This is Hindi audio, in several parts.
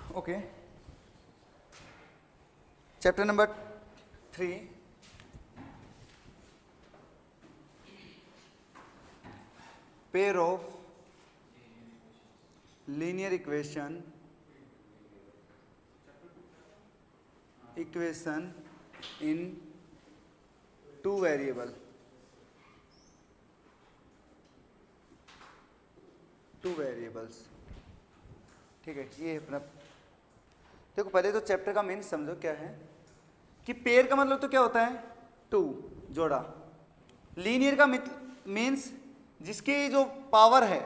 Okay, chapter number 3, pair of linear equation in two variable, two variables. ठीक है, ये अपना देखो, पहले तो चैप्टर का मेन समझो क्या है कि पेयर का मतलब तो क्या होता है, टू, जोड़ा। लीनियर का मीन्स जिसकी जो पावर है,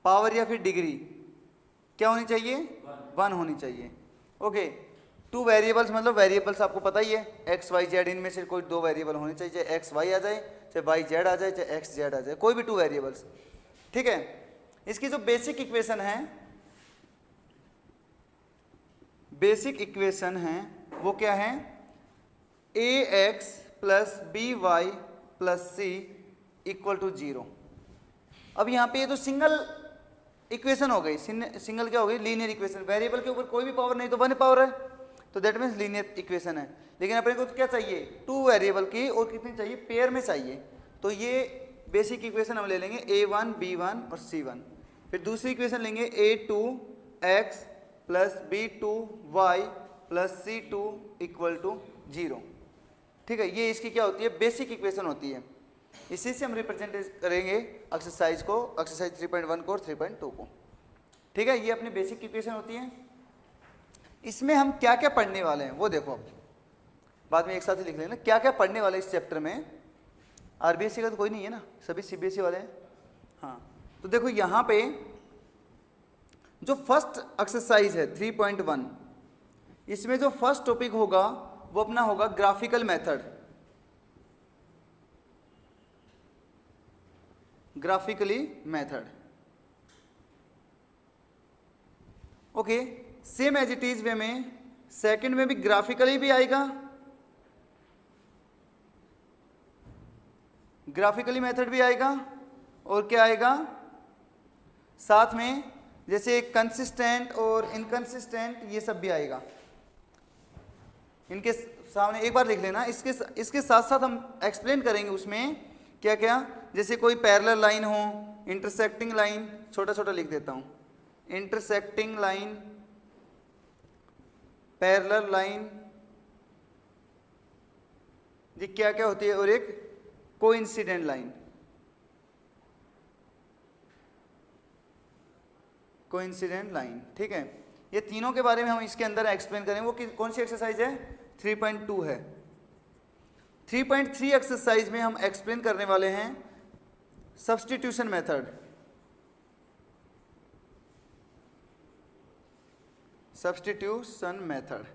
पावर या फिर डिग्री क्या होनी चाहिए, 1 होनी चाहिए। ओके, टू वेरिएबल्स मतलब वेरिएबल्स आपको पता ही है, एक्स वाई जेड, इनमें से कोई 2 वेरिएबल होने चाहिए, चाहे एक्स वाई आ जाए, चाहे वाई जेड आ जाए, चाहे एक्स जेड आ जाए, कोई भी 2 वेरिएबल्स। ठीक है, इसकी जो बेसिक इक्वेशन है, बेसिक इक्वेशन है वो क्या है, a x plus b y plus c equal to 0। अब यहाँ पे ये तो सिंगल इक्वेशन हो गई, सिंगल क्या हो गई, लीनियर इक्वेशन। वेरिएबल के ऊपर कोई भी पावर नहीं तो 1 पावर है, तो दैट मीन्स लीनियर इक्वेशन है। लेकिन अपने को तो क्या चाहिए, 2 वेरिएबल की, और कितनी चाहिए, पेयर में चाहिए। तो ये बेसिक इक्वेशन हम ले लेंगे a1 b1 और c1। फिर दूसरी इक्वेशन लेंगे a2 x plus b2 y plus c2 equal to 0। ठीक है, ये इसकी क्या होती है, बेसिक इक्वेशन होती है। इसी से हम रिप्रेजेंट करेंगे एक्सरसाइज को, एक्सरसाइज 3.1 को और 3.2 को। ठीक है, ये अपनी बेसिक इक्वेशन होती है। इसमें हम क्या क्या पढ़ने वाले हैं वो देखो, अब बाद में एक साथ ही लिख लेना क्या क्या पढ़ने वाले इस चैप्टर में। आरबीएससी का तो कोई नहीं है ना, सभी सीबीएसई वाले हैं। हाँ, तो देखो यहाँ पे जो फर्स्ट एक्सरसाइज है 3.1, इसमें जो फर्स्ट टॉपिक होगा वो अपना होगा graphical method, graphically method. Okay, same as it is वे में सेकंड में भी ग्राफिकली भी आएगा, ग्राफिकली मेथड भी आएगा, और क्या आएगा साथ में, जैसे कंसिस्टेंट और इनकंसिस्टेंट, ये सब भी आएगा। इनके सामने एक बार लिख लेना। इसके साथ साथ हम एक्सप्लेन करेंगे उसमें क्या क्या, जैसे कोई पैरेलल लाइन हो, इंटरसेक्टिंग लाइन, छोटा छोटा लिख देता हूँ, इंटरसेक्टिंग लाइन, पैरेलल लाइन, ये क्या क्या होती है, और एक कोइंसिडेंट लाइन, कोइंसिडेंट लाइन। ठीक है, ये तीनों के बारे में हम इसके अंदर एक्सप्लेन करेंगे। वो कौन सी एक्सरसाइज है, 3.2 है। 3.3 एक्सरसाइज में हम एक्सप्लेन करने वाले हैं सब्स्टिट्यूशन मेथड, सब्स्टिट्यूशन मेथड।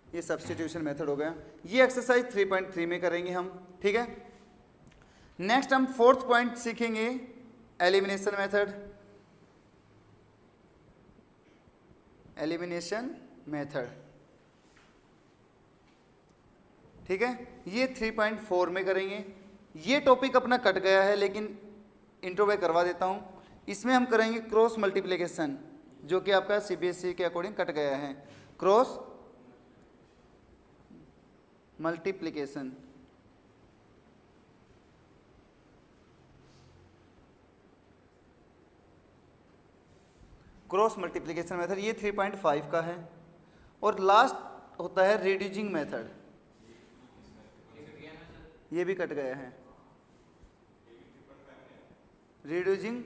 ये सब्स्टिट्यूशन मेथड हो गया, ये एक्सरसाइज 3.3 में करेंगे हम। ठीक है, नेक्स्ट हम 4th पॉइंट सीखेंगे एलिमिनेशन मेथड, एलिमिनेशन मेथड। ठीक है, ये 3.4 में करेंगे। ये टॉपिक अपना कट गया है, लेकिन इंट्रो में करवा देता हूँ। इसमें हम करेंगे क्रॉस मल्टीप्लिकेशन, जो कि आपका सीबीएसई के अकॉर्डिंग कट गया है, cross multiplication. Cross multiplication method ये 3.5 का है। और लास्ट होता है रिड्यूसिंग मेथड, ये भी कट गया है, रिड्यूसिंग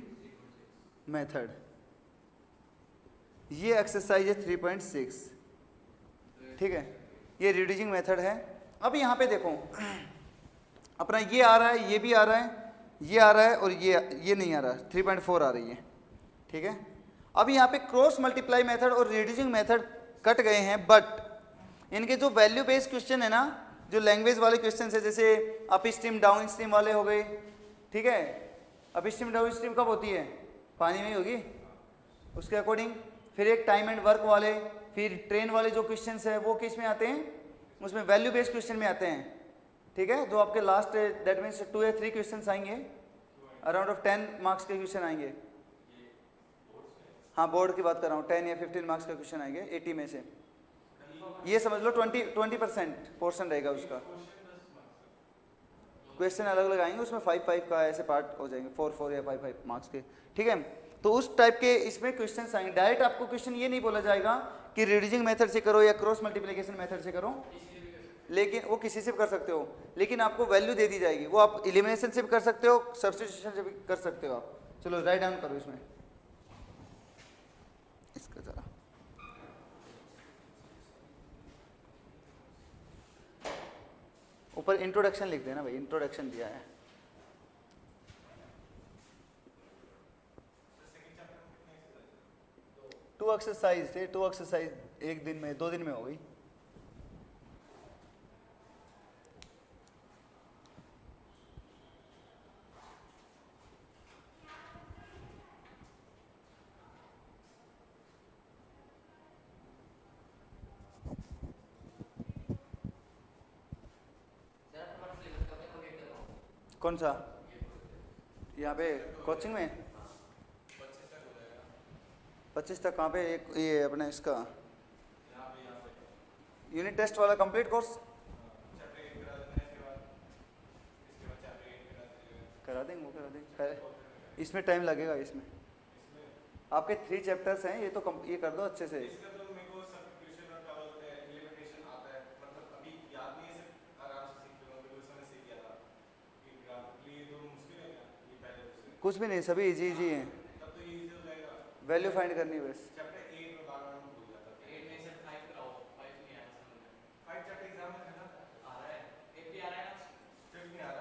मेथड। ये एक्सरसाइज है 3.6। ठीक है, ये रिड्यूसिंग मेथड है। अब यहाँ पे देखो, अपना ये आ रहा है, ये भी आ रहा है, ये आ रहा है, और ये नहीं आ रहा है, 3.4 आ रही है। ठीक है, अब यहाँ पे क्रॉस मल्टीप्लाई मेथड और रिड्यूसिंग मेथड कट गए हैं, बट इनके जो वैल्यू बेस्ड क्वेश्चन है ना, जो लैंग्वेज वाले क्वेश्चन है, जैसे अप स्ट्रीम डाउन स्ट्रीम वाले हो गए। ठीक है, अप स्ट्रीम डाउन स्ट्रीम कब होती है, पानी में ही होगी, उसके अकॉर्डिंग। फिर एक टाइम एंड वर्क वाले, फिर ट्रेन वाले जो क्वेश्चन है वो किस में आते हैं, उसमें वैल्यू बेस्ड क्वेश्चन में आते हैं। ठीक है, जो आपके लास्ट दैट मीन्स 2 या 3 क्वेश्चन आएंगे, अराउंड ऑफ 10 मार्क्स के क्वेश्चन आएंगे। हाँ बोर्ड की बात कर रहा हूँ, 10 या 15 मार्क्स का क्वेश्चन आएंगे 80 में से, ये समझ लो 20% पोर्शन रहेगा उसका। क्वेश्चन अलग अलग आएंगे, उसमें 5 का ऐसे पार्ट हो जाएंगे, 4 या 5 मार्क्स के, ठीक है। तो उस टाइप के इसमें क्वेश्चन आएंगे। डायरेक्ट आपको क्वेश्चन ये नहीं बोला जाएगा कि रिड्यूसिंग मेथड से करो या क्रॉस मल्टीप्लिकेशन मेथड से करो, लेकिन वो किसी से भी कर सकते हो, लेकिन आपको वैल्यू दे दी जाएगी, वो आप एलिमिनेशन से भी कर सकते हो, सब्स्टिट्यूशन से भी कर सकते हो आप। चलो राइट डाउन करो इसमें इसका जरा, ऊपर इंट्रोडक्शन लिख देना भाई, इंट्रोडक्शन दिया है। टू एक्सरसाइज थे, 2 एक्सरसाइज एक दिन में 2 दिन में हो गई। कौन सा? यहाँ पे कोचिंग में 25 तक कहाँ पे? एक ये अपने इसका यूनिट टेस्ट वाला कंप्लीट कोर्स करा देंगे, वो करा देंगे। इसमें टाइम लगेगा, इसमें आपके 3 चैप्टर्स हैं, ये तो ये कर दो अच्छे से। कुछ भी नहीं, सभी इजी इजी हैं, वैल्यू फाइंड करनी है बस।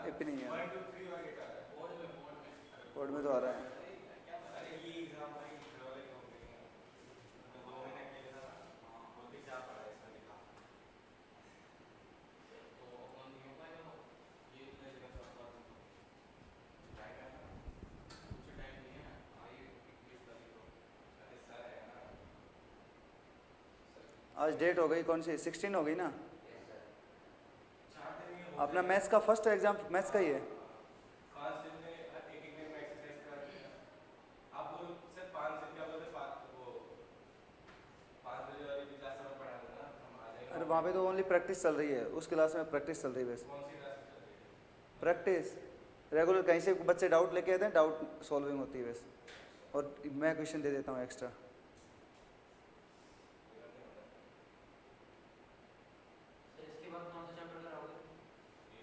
एपी नहीं है, बोर्ड में तो आ रहा है। आज डेट हो गई कौन सी? 16 हो गई ना। अपना मैथ्स का फर्स्ट एग्जाम मैथ्स का ही है। अरे वहाँ पे तो ओनली प्रैक्टिस चल रही है, उस क्लास में प्रैक्टिस चल रही है वैसे। प्रैक्टिस रेगुलर, कहीं से बच्चे डाउट लेके आते हैं, डाउट सॉल्विंग होती है वैसे, और मैं क्वेश्चन दे देता हूँ एक्स्ट्रा।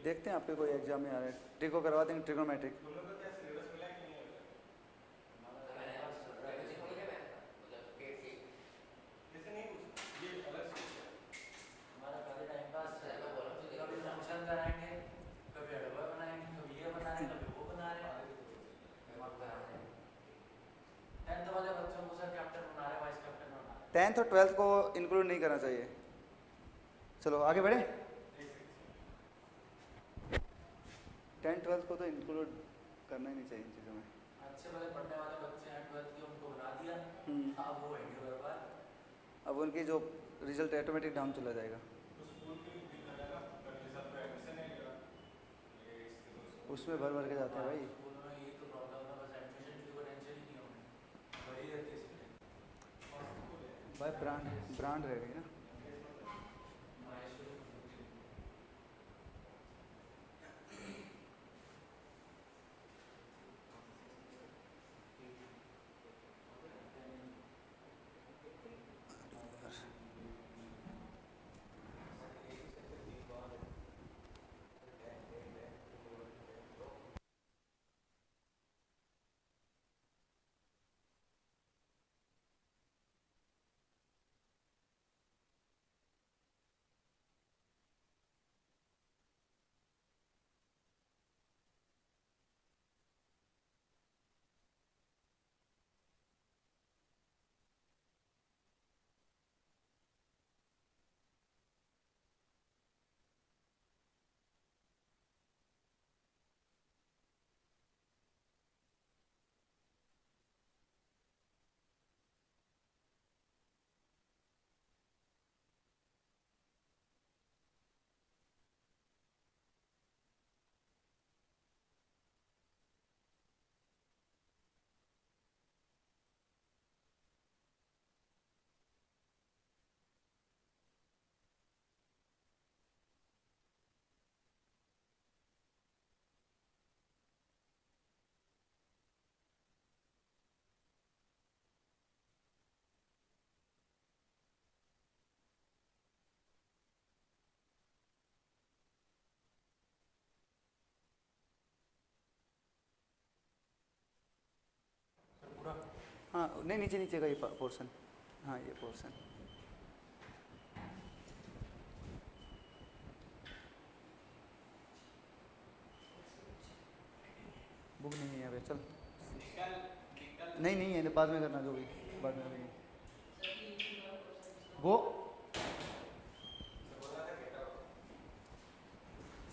देखते हैं आपके कोई एग्जाम में आ रहा है, ट्रिको करवा देंगे, ट्रिगोमेट्रिक। टेंथ और 12th को इंक्लूड नहीं करना चाहिए। चलो आगे बढ़े। 10th 12th को तो इंक्लूड करना ही नहीं चाहिए इन चीज़ों में। अच्छे वाले पढ़ने वाले बच्चे हैं 12th के, उनको बना दिया, अब वो है बर्बाद। अब उनकी जो रिजल्ट ऑटोमेटिक डाउन चला जाएगा। उसमें भर भर के जाते हैं भाई। स्कूल में ये तो प्रॉब्लम है, बस एडमिशन की कोई टेंशन ही नहीं होगी, बड़ी रहती है भाई, ब्रांड रह गई ना। हाँ नहीं, नीचे नीचे का ये पोर्शन, हाँ ये पोर्शन। बुक नहीं है अभी, चल नहीं नहीं है, बाद में करना, जो भी बाद में करेंगे वो।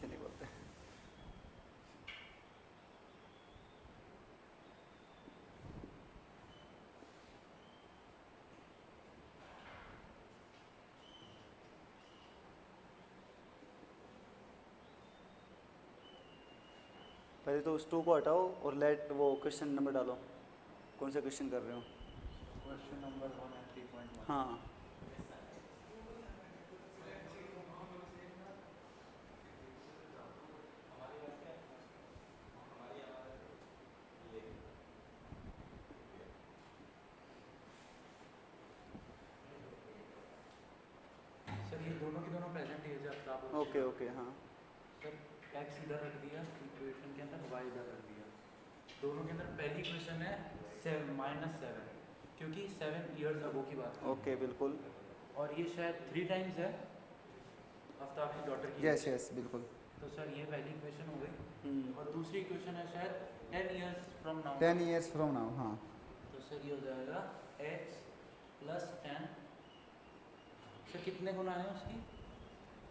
चलिए बोलते हैं। पहले तो उस 2 को हटाओ और लेट वो क्वेश्चन नंबर डालो, कौन सा क्वेश्चन कर रहे हो। क्वेश्चन नंबर 1 है 3.1। हाँ सर ये दोनों की दोनों प्रेजेंट एज है आफ्ताब। ओके ओके हाँ सर एक्स इधर रख दिया इक्वेशन के अंदर, वाई इधर रख दिया। दोनों के अंदर पहली इक्वेशन है -7 क्योंकि 7 इयर्स अगो की बात है। ओके बिल्कुल। और ये शायद 3 टाइम्स है आफ्ताब की डॉटर की। यस यस बिल्कुल। तो सर ये पहली इक्वेशन हो गई। हम्म, और दूसरी इक्वेशन है शायद 10 years from now. 10 years from now, हाँ तो सर ये हो जाएगा x + 10। सर कितने गुना है उसकी?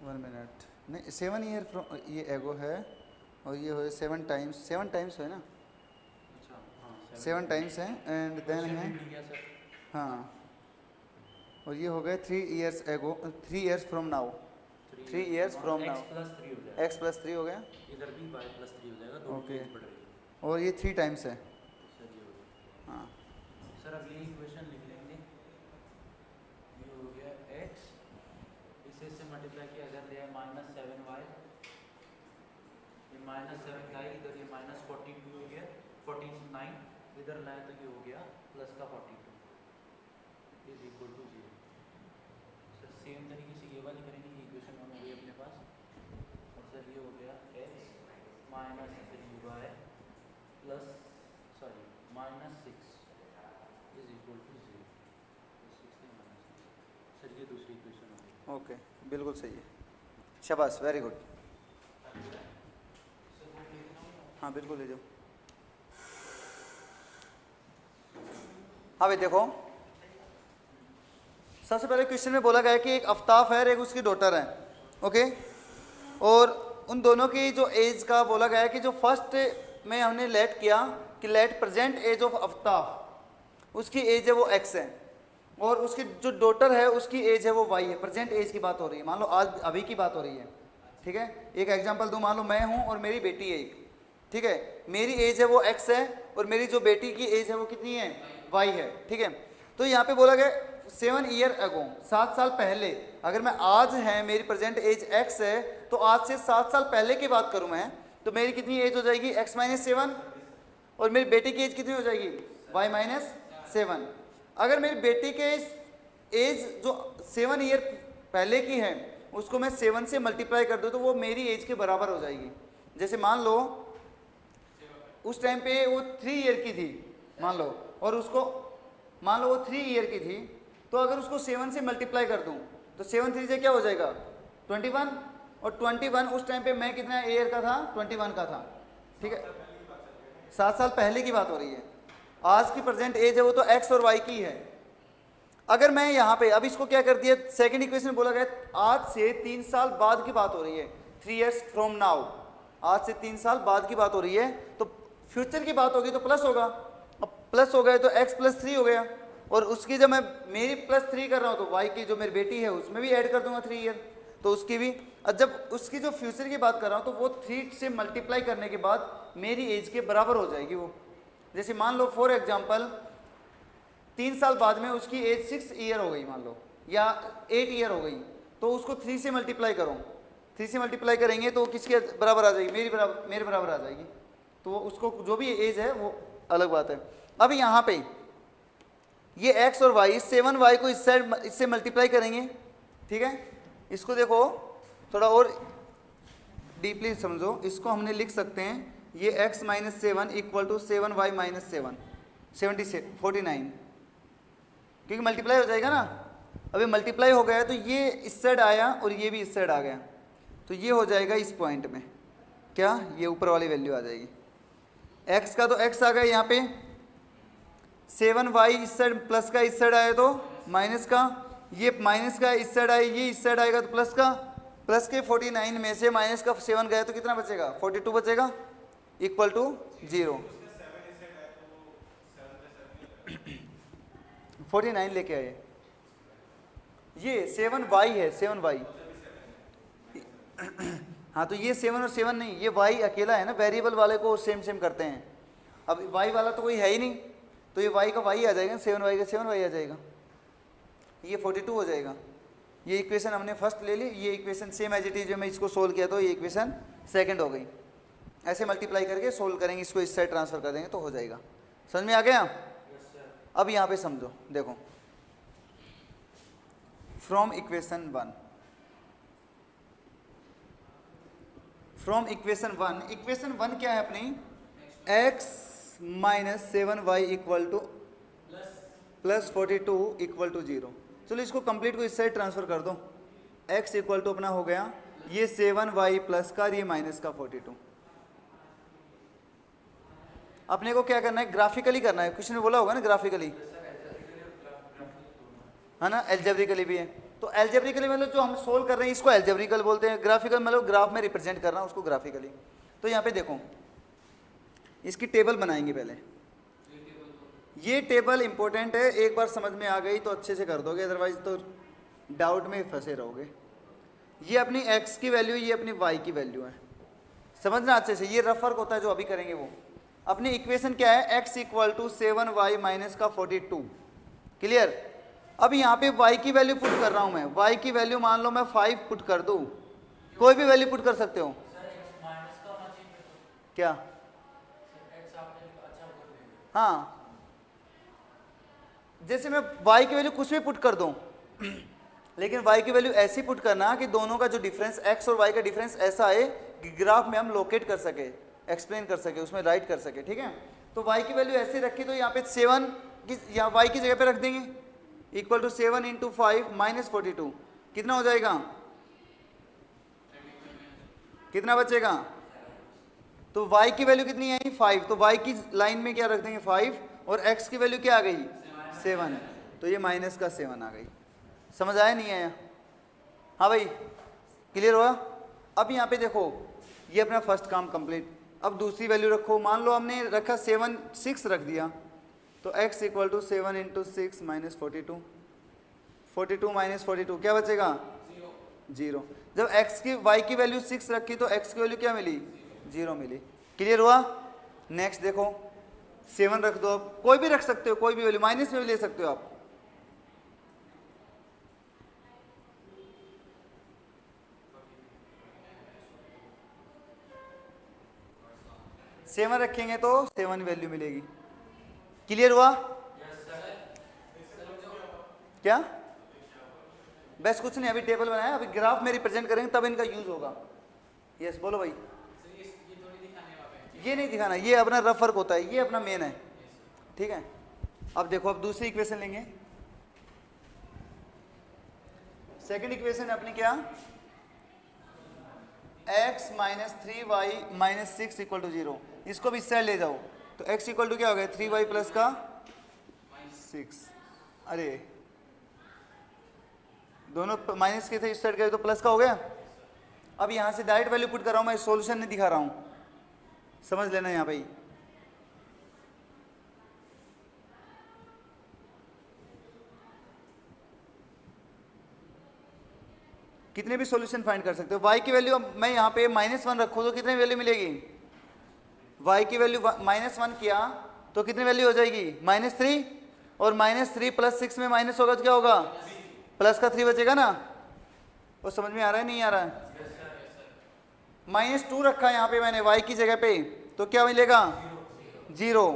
1 minute नहीं, 7 year from ये एगो है और ये हो 7 टाइम्स है ना, अच्छा हाँ 7 टाइम्स है एंड देन है सर। हाँ, और ये हो गए 3 years एगो, 3 years from now, 3 years from now, x + 3 हो जाएगा। x + 3 हो गया। इधर भी y + 3 हो जाएगा, दोनों ओके। की एज बढ़ रही है। और ये 3 टाइम्स है। सर ये हो गया। हाँ सर अब ये इक्वेशन लिख लेंगे। ये हो गया x, इसे से मल्टीप्लाई किया, इधर दिया है -7y, ये -7 का है, इधर ये -42 हो गया, 49 इधर लाया तो ये हो गया प्लस का 42 is equal to 0। Sir same तरीके से ये वाली करेंगे, ये इक्वेशन 1 हो गई अपने पास। और सर ये हो गया x -3y plus sorry -6 is equal to 0। Sir ये दूसरी इक्वेशन हो गई। ओके बिल्कुल सही है, शाबाश, वेरी गुड। हाँ बिल्कुल ले जाओ। हाँ भाई देखो, सबसे पहले क्वेश्चन में बोला गया है कि एक आफ्ताब है और एक उसकी डॉटर है, ओके। और उन दोनों की जो एज का बोला गया है कि जो फर्स्ट में हमने लेट किया कि let present age of Aftab, उसकी एज है वो x है, और उसकी जो डॉटर है उसकी एज है वो y है। प्रेजेंट एज की बात हो रही है, मान लो आज अभी की बात हो रही है, ठीक है। एक एग्जांपल दूं, मान लो मैं हूं और मेरी बेटी है एक, ठीक है। मेरी एज है वो x है और मेरी जो बेटी की एज है वो कितनी है, y है, ठीक है। तो यहाँ पे बोला गया 7 year ago, 7 साल पहले। अगर मैं आज है, मेरी प्रेजेंट एज x है, तो आज से 7 साल पहले की बात करूं मैं, तो मेरी कितनी एज हो जाएगी, x - 7, और मेरी बेटी की एज कितनी हो जाएगी, y - 7। अगर मेरी बेटी के एज जो 7 ईयर पहले की है उसको मैं 7 से मल्टीप्लाई कर दूं तो वो मेरी एज के बराबर हो जाएगी। जैसे मान लो उस टाइम पे वो 3 ईयर की थी मान लो, और उसको मान लो वो 3 ईयर की थी, तो अगर उसको 7 से मल्टीप्लाई कर दूं तो 7 3 से क्या हो जाएगा 21, और 21 उस टाइम पे मैं कितना ईयर का था, 21 का था, ठीक है। 7 साल पहले की बात हो रही है। आज की प्रेजेंट एज है वो तो x और y की है। अगर मैं यहाँ पे अब इसको क्या कर दिया, सेकंड इक्वेशन बोला गया आज से 3 साल बाद की बात हो रही है, 3 years from now, आज से 3 साल बाद की बात हो रही है, तो फ्यूचर की बात होगी तो प्लस होगा। अब प्लस हो गए तो x + 3 हो गया, और उसकी जब मैं मेरी +3 कर रहा हूँ तो y की जो मेरी बेटी है उसमें भी ऐड कर दूंगा 3 ईयर, तो उसकी भी। और जब उसकी जो फ्यूचर की बात कर रहा हूँ तो वो 3 से मल्टीप्लाई करने के बाद मेरी एज के बराबर हो जाएगी वो। जैसे मान लो फॉर एग्जांपल 3 साल बाद में उसकी एज 6 ईयर हो गई मान लो, या 8 ईयर हो गई, तो उसको 3 से मल्टीप्लाई करो, 3 से मल्टीप्लाई करेंगे तो किसके बराबर आ जाएगी, मेरे बराबर आ जाएगी। तो उसको जो भी एज है वो अलग बात है। अब यहाँ पे ये x और y, 7y को इससे मल्टीप्लाई करेंगे, ठीक है। इसको देखो थोड़ा और डीपली समझो, इसको हमने लिख सकते हैं ये x - 7 = 7y - 7, 49, क्योंकि मल्टीप्लाई हो जाएगा ना। अभी मल्टीप्लाई हो गया तो ये इस साइड आया और ये भी इस साइड आ गया, तो ये हो जाएगा इस पॉइंट में क्या, ये ऊपर वाली वैल्यू आ जाएगी। x का तो x आ गया यहाँ पे, 7y इस साइड प्लस का इस साइड आया तो माइनस का, ये माइनस का इस साइड आया, ये इस साइड आएगा तो प्लस का। प्लस के 49 में से माइनस का 7 गया तो कितना बचेगा, 42 बचेगा, इक्वल टू 0। 49 लेके आए, ये 7y है, 7y। हाँ तो ये 7 और 7 नहीं, ये y अकेला है ना, वेरिएबल वाले को सेम सेम करते हैं। अब y वाला तो कोई है ही नहीं, तो ये y का y आ जाएगा, 7y का 7y आ जाएगा, ये 42 हो जाएगा। ये इक्वेशन हमने फर्स्ट ले ली, ये equation same as it is, जो मैं इसको सोल्व किया तो ये इक्वेशन सेकंड हो गई। ऐसे मल्टीप्लाई करके सोल्व करेंगे, इसको इस साइड ट्रांसफर कर देंगे तो हो जाएगा। समझ में आ गया? अब यहाँ पे समझो, देखो from equation 1, from equation 1, equation 1 क्या है अपनी, x minus 7y equal to plus 42 equal to 0। चलो इसको कंप्लीट को इस साइड ट्रांसफर कर दो, x इक्वल टू अपना हो गया ये 7y प्लस का, ये माइनस का 42। अपने को क्या करना है, ग्राफिकली करना है, कुछ ने बोला होगा ना ग्राफिकली, है ना, एल्जेब्रिकली भी है। तो एल्जेब्रिकली मतलब जो हम सोल्व कर रहे हैं इसको एल्जेब्रिकल बोलते हैं, ग्राफिकल मतलब ग्राफ में रिप्रेजेंट कर रहा हूँ उसको ग्राफिकली। तो यहाँ पे देखो इसकी टेबल बनाएंगे पहले, ये टेबल इंपॉर्टेंट है, एक बार समझ में आ गई तो अच्छे से कर दोगे, अदरवाइज तो डाउट में फंसे रहोगे। ये अपनी x की वैल्यू, ये अपनी y की वैल्यू है, समझना अच्छे से, ये रफ वर्क होता है जो अभी करेंगे वो। अपनी इक्वेशन क्या है, x equal to 7y minus का 42, क्लियर। अब यहाँ पे y की वैल्यू पुट कर रहा हूँ मैं, y की वैल्यू मान लो मैं 5 पुट कर दूँ, कोई भी वैल्यू पुट कर सकते हो क्या, हाँ जैसे मैं y की वैल्यू कुछ भी पुट कर दूं, लेकिन y की वैल्यू ऐसी पुट करना कि दोनों का जो डिफरेंस x और y का डिफरेंस ऐसा आए कि ग्राफ में हम लोकेट कर सके, एक्सप्लेन कर सके, उसमें राइट कर सके, ठीक है। तो y की वैल्यू ऐसे रखी तो यहाँ पे 7 की, यहाँ y की जगह पे रख देंगे, इक्वल टू 7 इंटू 5 माइनस 42, कितना हो जाएगा, कितना बचेगा, तो y की वैल्यू कितनी आई 5, तो y की लाइन में क्या रख देंगे 5, और x की वैल्यू क्या आ गई 7, तो ये माइनस का 7 आ गई। समझ आया नहीं आया, हाँ भाई क्लियर हुआ। अब यहाँ पे देखो ये अपना फर्स्ट काम कंप्लीट। अब दूसरी वैल्यू रखो, मान लो हमने रखा 7 6 रख दिया, तो x equal to 7 into 6 minus 42, 42 minus 42 क्या बचेगा 0। जब x की y की वैल्यू 6 रखी तो x की वैल्यू क्या मिली 0 मिली, क्लियर हुआ। नेक्स्ट देखो 7 रख दो, अब कोई भी रख सकते हो, कोई भी वैल्यू, माइनस में भी ले सकते हो आप, सेवन रखेंगे तो 7 वैल्यू मिलेगी, क्लियर हुआ। क्या बस कुछ नहीं, अभी टेबल बनाया, अभी ग्राफ में रिप्रेजेंट करेंगे तब इनका यूज होगा। यस बोलो भाई, ये नहीं दिखाना, ये अपना रफ वर्क होता है, ये अपना मेन है, ठीक है। अब देखो अब दूसरी इक्वेशन लेंगे, सेकंड इक्वेशन अपनी क्या, x minus 3y minus 6 equal to 0, इसको भी इस साइड ले जाओ, तो x इक्वल टू क्या हो गया 3y प्लस का 6, अरे दोनों माइनस के थे, इस साइड गए तो प्लस का हो गया। अब यहाँ से डायरेक्ट वैल्यू पुट कर रहा हूँ मैं, सॉल्यूशन नहीं दिखा रहा हूँ, समझ लेना यहाँ भाई। कितने भी सॉल्यूशन फाइंड कर सकते हो। y की वैल्यू मैं यहाँ पे -1 रखूँ तो कितनी वैल्यू मिलेगी, y की वैल्यू -1 किया तो कितनी वैल्यू हो जाएगी -3, और -3 प्लस 6 में माइनस होगा तो क्या होगा प्लस का 3 बचेगा ना। वो समझ में आ रहा है नहीं आ रहा है। -2 रखा है यहाँ पे मैंने y की जगह पे, तो क्या मिलेगा 0।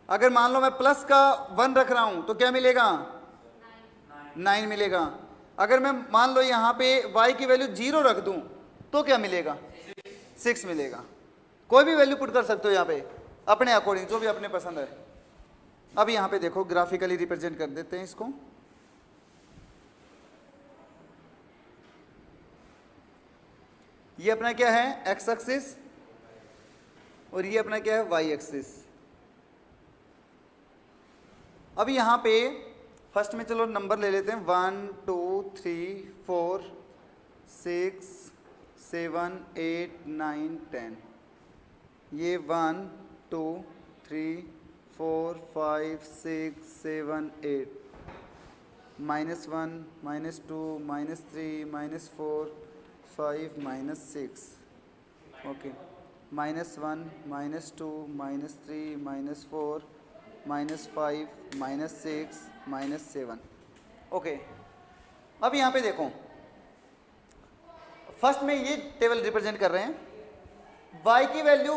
अगर मान लो मैं प्लस का 1 रख रहा हूँ तो क्या मिलेगा 9 मिलेगा। अगर मैं मान लो यहाँ पे y की वैल्यू 0 रख दूँ तो क्या मिलेगा 6 मिलेगा। कोई भी वैल्यू पुट कर सकते हो यहाँ पे अपने अकॉर्डिंग, जो भी अपने पसंद है। अब यहाँ पे देखो ग्राफिकली रिप्रेजेंट कर देते हैं इसको। ये अपना क्या है एक्स एक्सिस और ये अपना क्या है वाई एक्सिस। अब यहाँ पे फर्स्ट में चलो नंबर ले लेते हैं 1 2 3 4 6 7 8 9 10। ये 1 2 3 4 5 6 7 8 -1 -2 -3 -4 5 -6 ओके -1 -2 -3 -4 -5 -6 -7 ओके। अब यहाँ पे देखो फर्स्ट में ये टेबल रिप्रेजेंट कर रहे हैं y की वैल्यू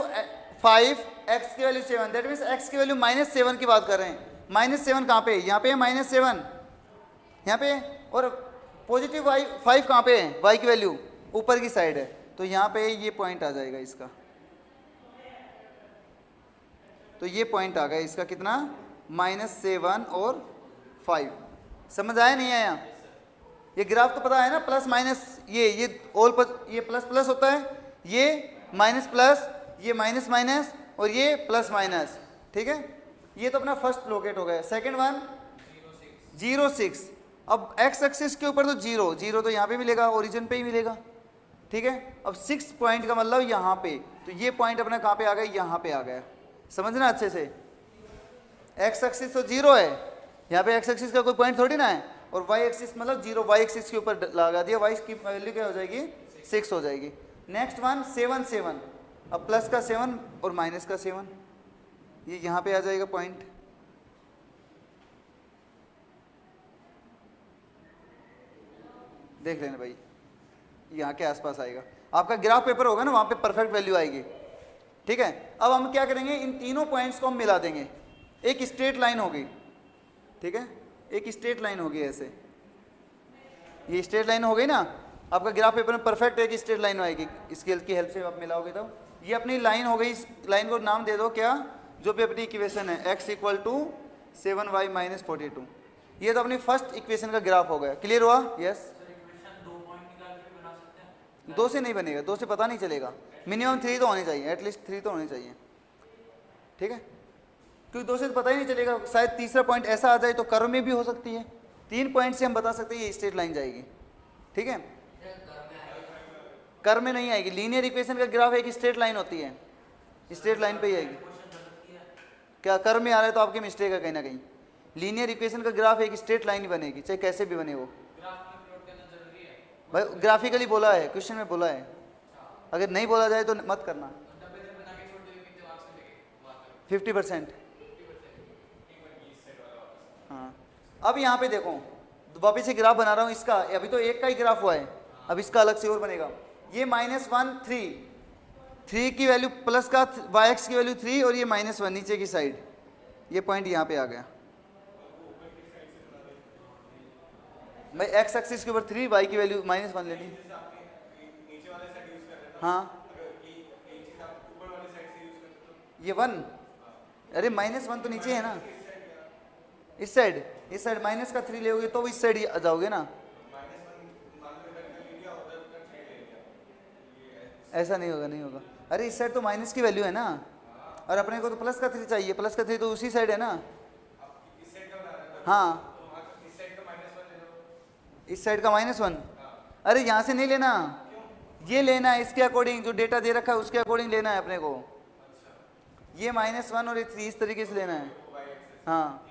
5 x की वैल्यू 7, दैट मीन्स x की वैल्यू -7 की बात कर रहे हैं। -7 कहाँ पे है? यहाँ पे है -7 यहाँ पे, और पॉजिटिव y 5 कहाँ पे है? y की वैल्यू ऊपर की साइड है, तो यहाँ पे ये पॉइंट आ जाएगा इसका। तो ये पॉइंट आ गया इसका कितना -7 और 5। समझ आया नहीं आया? ये ग्राफ तो पता है ना, प्लस माइनस ये ऑल पर ये प्लस प्लस होता है, ये माइनस प्लस, ये माइनस माइनस और ये प्लस माइनस। ठीक है, ये तो अपना फर्स्ट लोकेट हो गया। Second one 0 6। अब एक्स एक्सिस के ऊपर तो 0 तो यहाँ पे मिलेगा, ओरिजिन पे ही मिलेगा। ठीक है, अब 6 पॉइंट का मतलब यहाँ पे, तो ये पॉइंट अपना कहाँ पे आ गया? यहाँ पे आ गया। समझना अच्छे से, एक्स एक्सिस तो 0 है, यहाँ पे एक्स एक्सिस का कोई पॉइंट थोड़ी ना है, और वाई एक्सिस मतलब 0 वाई एक्सिस के ऊपर लगा दिया, वाई की वैल्यू क्या हो जाएगी? 6 हो जाएगी। नेक्स्ट वन 7 अब प्लस का 7 और माइनस का 7, ये यहाँ पे आ जाएगा पॉइंट। देख लेना भाई, यहाँ के आसपास आएगा। आपका ग्राफ पेपर होगा ना, वहाँ पे परफेक्ट वैल्यू आएगी। ठीक है, अब हम क्या करेंगे, इन तीनों पॉइंट्स को हम मिला देंगे, एक स्ट्रेट लाइन होगी। ठीक है, एक स्ट्रेट लाइन होगी ऐसे, ये स्ट्रेट लाइन हो गई ना। आपका ग्राफ पेपर में परफेक्ट एक स्ट्रेट लाइन आएगी, स्केल की हेल्प से आप मिलाओगे तो ये अपनी लाइन हो गई। इस लाइन को नाम दे दो क्या, जो भी अपनी इक्वेशन है, x = 7y - 42। ये तो अपनी फर्स्ट इक्वेशन का ग्राफ हो गया। क्लियर हुआ? यस। 2 से नहीं बनेगा, 2 से पता नहीं चलेगा। मिनिमम 3 तो होने चाहिए, एटलीस्ट 3 तो होने चाहिए। ठीक है, क्योंकि 2 से तो पता ही नहीं चलेगा। शायद तीसरा पॉइंट ऐसा आ जाए तो कर्व में भी हो सकती है। 3 पॉइंट से हम बता सकते हैं ये स्ट्रेट लाइन जाएगी। ठीक है, कर्व में नहीं आएगी। लीनियर इक्वेशन का ग्राफ एक स्ट्रेट लाइन होती है, स्ट्रेट लाइन पे ही आएगी। क्या कर्व में आ रहा है तो आपकी मिस्टेक है कहीं ना कहीं। लीनियर इक्वेशन का ग्राफ एक स्ट्रेट लाइन ही बनेगी, चाहे कैसे भी बने वो। भाई ग्राफिकली बोला है, क्वेश्चन में बोला है, अगर नहीं बोला जाए तो मत करना। 50%। हाँ, अब यहाँ पे देखो, वापिस से ग्राफ बना रहा हूँ इसका। अभी तो एक का ही ग्राफ हुआ है, अब इसका अलग से और बनेगा। ये -1 3 की वैल्यू प्लस का y(x) की वैल्यू 3 और ये -1 नीचे की साइड, ये पॉइंट यहाँ पे आ गया। भाई x एक्सिस के ऊपर 3, y की वैल्यू -1 ले ली। हाँ, ये 1, अरे -1 तो नीचे है ना, इस साइड माइनस का 3 लोगे तो इस साइड आ जाओगे ना। ऐसा नहीं होगा, नहीं होगा। अरे इस साइड तो माइनस की वैल्यू है ना, और अपने को तो प्लस का 3 चाहिए। प्लस का 3 तो उसी साइड है ना। हाँ, इस साइड का -1। अरे यहाँ से नहीं लेना, ये लेना है इसके अकॉर्डिंग, जो डेटा दे रखा है उसके अकॉर्डिंग लेना है अपने को। ये -1 और ये 3 इस तरीके से लेना है। हाँ,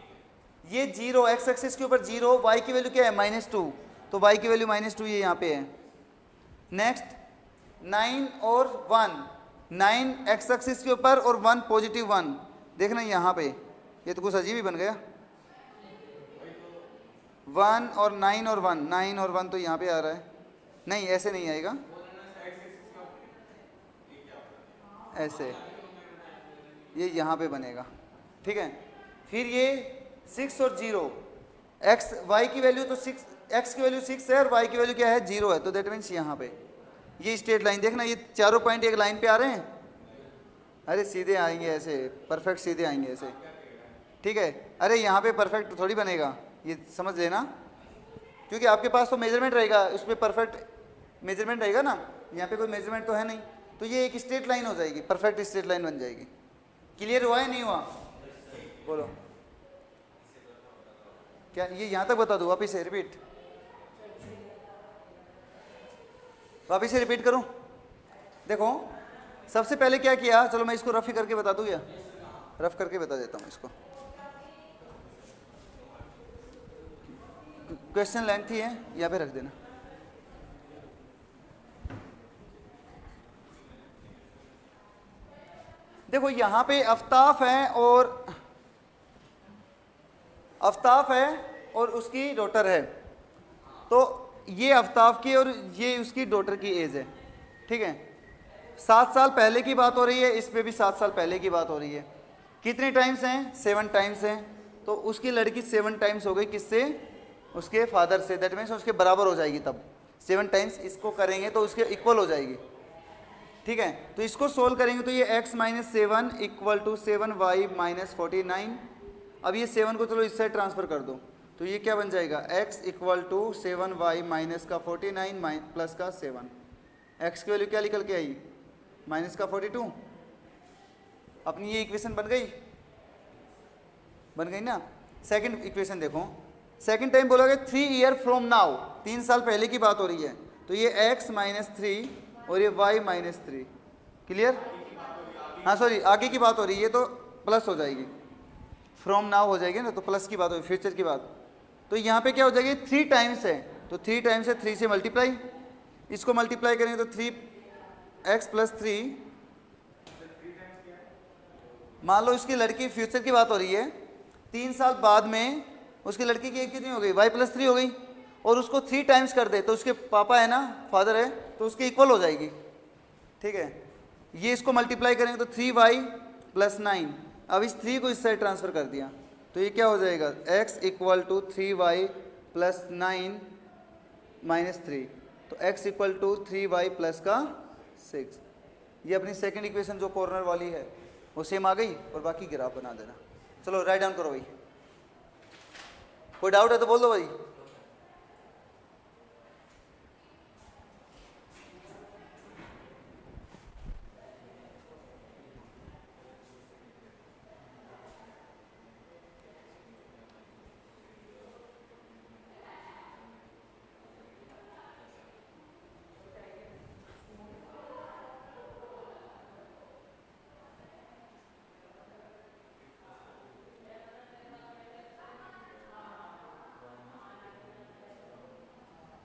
ये 0 एक्स एक्सिस के ऊपर 0, y की वैल्यू क्या है? -2, तो y की वैल्यू -2 ये यहाँ पे है। नेक्स्ट 9 और 1, 9 एक्स एक्सिस के ऊपर और 1 +1। देखना यहाँ पे, ये तो कुछ अजीब ही बन गया। 1 और 9 और 1, 9 और 1 तो यहाँ पे आ रहा है। नहीं, ऐसे नहीं आएगा, ऐसे, ये यहाँ पे बनेगा। ठीक है, फिर ये 6 और 0, एक्स वाई की वैल्यू तो 6, एक्स की वैल्यू 6 है और वाई की वैल्यू क्या है? 0 है, तो दैट मीन्स यहाँ पे ये स्ट्रेट लाइन। देखना ये चारों पॉइंट एक लाइन पे आ रहे हैं। अरे सीधे आएंगे ऐसे, परफेक्ट सीधे आएंगे ऐसे। ठीक है। अरे यहाँ पे परफेक्ट थोड़ी बनेगा, ये समझ लेना, क्योंकि आपके पास तो मेजरमेंट रहेगा, उस पर परफेक्ट मेजरमेंट रहेगा ना, यहाँ पे कोई मेजरमेंट तो है नहीं, तो ये एक स्ट्रेट लाइन हो जाएगी, परफेक्ट स्ट्रेट लाइन बन जाएगी। क्लियर हुआ है नहीं हुआ? बोलो क्या ये यहाँ तक बता दूँ? वापिस से रिपीट, वापिस से रिपीट करूँ? देखो सबसे पहले क्या किया, चलो मैं इसको रफ ही करके बता दूँ, या रफ करके बता देता हूँ इसको, क्वेश्चन लेंथी है, यहाँ पे रख देना। देखो यहाँ पे आफ्ताब है और उसकी डॉटर है, तो ये आफ्ताब की और ये उसकी डॉटर की एज है, ठीक है। 7 साल पहले की बात हो रही है, इस पे भी 7 साल पहले की बात हो रही है। कितने टाइम्स हैं? 7 टाइम्स हैं, तो उसकी लड़की 7 टाइम्स हो गई किससे? उसके फादर से, दैट मीन्स उसके बराबर हो जाएगी। तब 7 टाइम्स इसको करेंगे तो उसके इक्वल हो जाएगी, ठीक है। तो इसको सोल्व करेंगे तो ये x - 7 इक्वल टू 7y - 49। अब ये 7 को चलो इस साइड ट्रांसफ़र कर दो, तो ये क्या बन जाएगा? x equal to 7y minus का 49 प्लस का 7। x की वैल्यू क्या निकल के आई? माइनस का 42। अपनी ये इक्वेशन बन गई ना। सेकंड इक्वेशन देखो, सेकंड टाइम बोलोगे 3 ईयर फ्रॉम नाउ, 3 साल पहले की बात हो रही है, तो ये x - 3 और ये y - 3। क्लियर? हाँ सॉरी, आगे की बात हो रही है तो प्लस हो जाएगी, फ्रॉम नाउ हो जाएगी ना, तो प्लस की बात होगी, फ्यूचर की बात। तो यहाँ पे क्या हो जाएगी? 3 टाइम्स है, तो 3 टाइम्स है 3 से मल्टीप्लाई, इसको मल्टीप्लाई करेंगे तो 3x + 3। मान लो इसकी लड़की, फ्यूचर की बात हो रही है, 3 साल बाद में उसकी लड़की की एज कितनी हो गई? y + 3 हो गई, और उसको 3 टाइम्स कर दे तो उसके पापा है ना, फादर है, तो उसके इक्वल हो जाएगी, ठीक है। ये इसको मल्टीप्लाई करेंगे तो 3y + 9। अब इस 3 को इस साइड ट्रांसफ़र कर दिया, तो ये क्या हो जाएगा? x इक्वल टू 3y + 9 - 3, तो x equal to 3y plus का 6। ये अपनी सेकंड इक्वेशन जो कॉर्नर वाली है वो सेम आ गई, और बाकी ग्राफ बना देना। चलो राइट डाउन करो भाई, कोई डाउट है तो बोल दो भाई।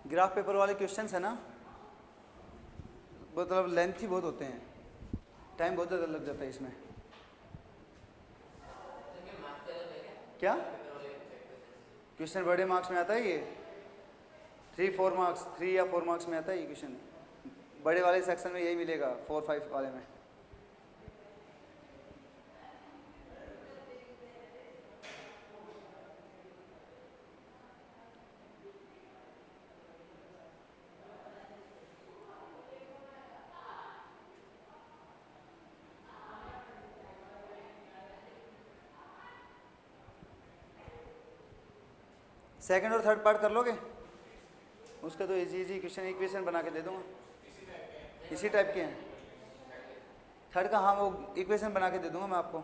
ग्राफ पेपर वाले क्वेश्चंस है ना, मतलब लेंथी बहुत होते हैं, टाइम बहुत ज़्यादा लग जाता है इसमें। क्या क्वेश्चन बड़े मार्क्स में आता है? ये 3-4 मार्क्स, 3 या 4 मार्क्स में आता है ये क्वेश्चन, बड़े वाले सेक्शन में यही मिलेगा, 4-5 वाले में। सेकंड और थर्ड पार्ट कर लोगे? उसका तो इजी इक्वेशन बना के दे दूंगा, इसी टाइप के हैं। थर्ड का हाँ वो इक्वेशन बना के दे दूंगा मैं आपको।